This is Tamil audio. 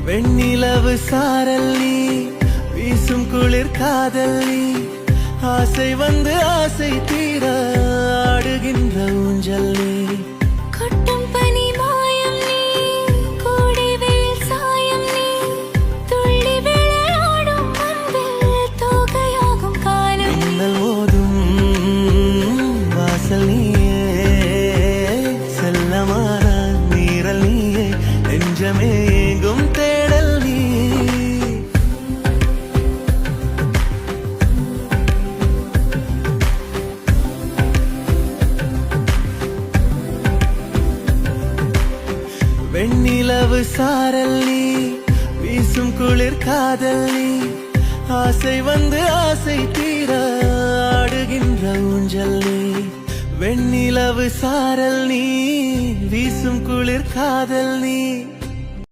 வெண்ணிலவு சாரல் நீ, வீசும் குளிர் காதல் நீ, ஆசை வந்து ஆசை தீர ஆடுகின்ற ஊஞ்சல் நீ. கொட்டும் பனி மாயம் நீ, கோடை வெயில் சாயம் நீ, துள்ளி விளையாடும் அன்பில் தோகையாகும் காலம் நீ. மின்னல் மோதும் வாசல் நீயே, செல்லமான நீரல் நீயே, நெஞ்சமே எங்கும் தேடல் நீ. வெண்ணிலவு சாரல் நீ, வீசும் குளிர் காதல் நீ, ஆசை வந்து ஆசை தீர ஆடுகின்ற ஊஞ்சல் நீ. வெண்ணிலவு சாரல் நீ, வீசும் குளிர் காதல் நீ,